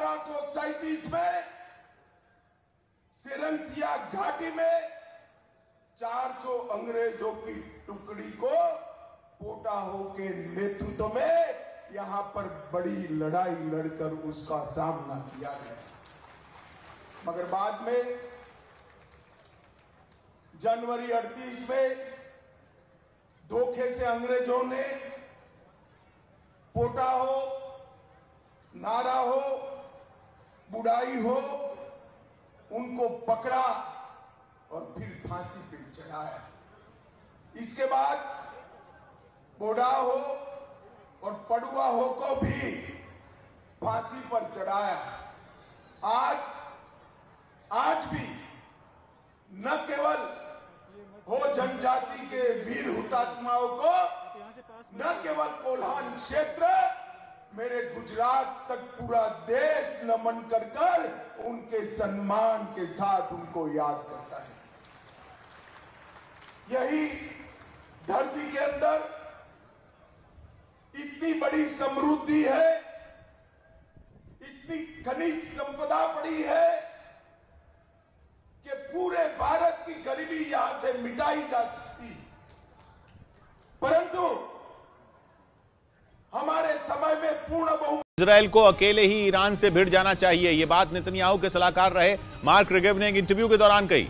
1837 में सिरंसिया घाटी में 400 अंग्रेजों की टुकड़ी को पोटाहो के नेतृत्व में यहां पर बड़ी लड़ाई लड़कर उसका सामना किया गया, मगर बाद में जनवरी 38 में धोखे से अंग्रेजों ने पोटाहो, नारा हो, बुढ़ाई हो, उनको पकड़ा और फिर फांसी पे चढ़ाया। इसके बाद बोडाहो और पडुआहो को भी फांसी पर चढ़ाया। आज भी न केवल हो जनजाति के वीर हुतात्माओं को, न केवल कोल्हान क्षेत्र, मेरे गुजरात तक पूरा देश नमन कर उनके सम्मान के साथ उनको याद करता है। यही धरती के अंदर इतनी बड़ी समृद्धि है, इतनी खनिज संपदा पड़ी है कि पूरे भारत की गरीबी यहां से मिटाई जा सकती, परंतु हमारे समय में पूर्ण बहुमत इजरायल को अकेले ही ईरान से भिड़ जाना चाहिए। यह बात नेतन्याहू के सलाहकार रहे मार्क रेगेव ने एक इंटरव्यू के दौरान कही,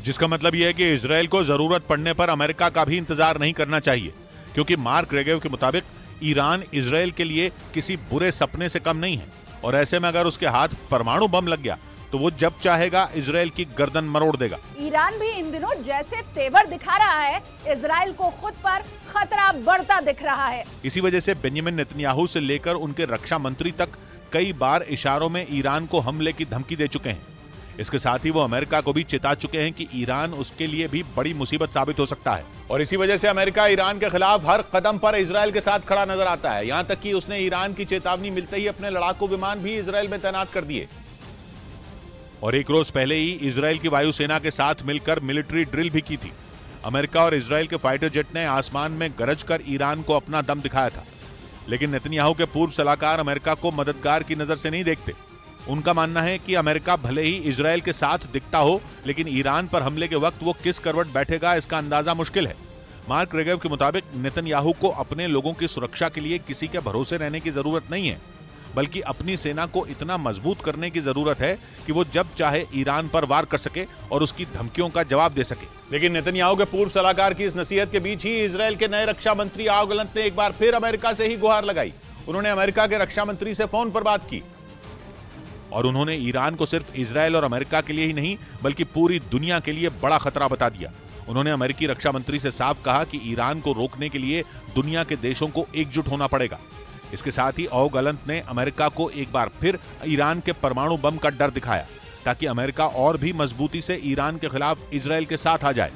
जिसका मतलब यह है कि इजरायल को जरूरत पड़ने पर अमेरिका का भी इंतजार नहीं करना चाहिए, क्योंकि मार्क रेगेव के मुताबिक ईरान इजरायल के लिए किसी बुरे सपने से कम नहीं है, और ऐसे में अगर उसके हाथ परमाणु बम लग गया तो वो जब चाहेगा इजरायल की गर्दन मरोड़ देगा। ईरान भी इन दिनों जैसे तेवर दिखा रहा है, इजरायल को खुद पर खतरा बढ़ता दिख रहा है। इसी वजह से बेंजामिन नेतन्याहू से लेकर उनके रक्षा मंत्री तक कई बार इशारों में ईरान को हमले की धमकी दे चुके हैं। इसके साथ ही वो अमेरिका को भी चेता चुके हैं कि ईरान उसके लिए भी बड़ी मुसीबत साबित हो सकता है, और इसी वजह से अमेरिका ईरान के खिलाफ हर कदम पर इजरायल के साथ खड़ा नजर आता है। यहां तक कि उसने ईरान की चेतावनी मिलते ही अपने लड़ाकू विमान भी इजरायल में तैनात कर दिए, और एक रोज पहले ही इजरायल की वायुसेना के साथ मिलकर मिलिट्री ड्रिल भी की थी। अमेरिका और इजरायल के फाइटर जेट ने आसमान में गरज कर ईरान को अपना दम दिखाया था, लेकिन नेतन्याहू के पूर्व सलाहकार अमेरिका को मददगार की नजर से नहीं देखते। उनका मानना है कि अमेरिका भले ही इजरायल के साथ दिखता हो, लेकिन ईरान पर हमले के वक्त वो किस करवट बैठेगा इसका अंदाजा मुश्किल है। मार्क रेगेव के मुताबिक नेतन्याहू को अपने लोगों की सुरक्षा के लिए किसी के भरोसे रहने की जरूरत नहीं है, बल्कि अपनी सेना को इतना मजबूत करने की जरूरत है कि वो जब चाहे ईरान पर वार कर सके और उसकी धमकियों का जवाब दे सके। लेकिन नेतन्याहू के पूर्व सलाहकार की इस नसीहत के बीच ही इजरायल के नए रक्षा मंत्री योआव गैलेंट ने एक बार फिर अमेरिका से ही गुहार लगाई। उन्होंने अमेरिका के रक्षा मंत्री से फोन पर बात की, और उन्होंने ईरान को सिर्फ इजरायल और अमेरिका के लिए ही नहीं बल्कि पूरी दुनिया के लिए बड़ा खतरा बता दिया। उन्होंने अमेरिकी रक्षा मंत्री से साफ कहा कि ईरान को रोकने के लिए दुनिया के देशों को एकजुट होना पड़ेगा। इसके साथ ही योआव गैलेंट ने अमेरिका को एक बार फिर ईरान के परमाणु बम का डर दिखाया, ताकि अमेरिका और भी मजबूती से ईरान के खिलाफ इजरायल के साथ आ जाए।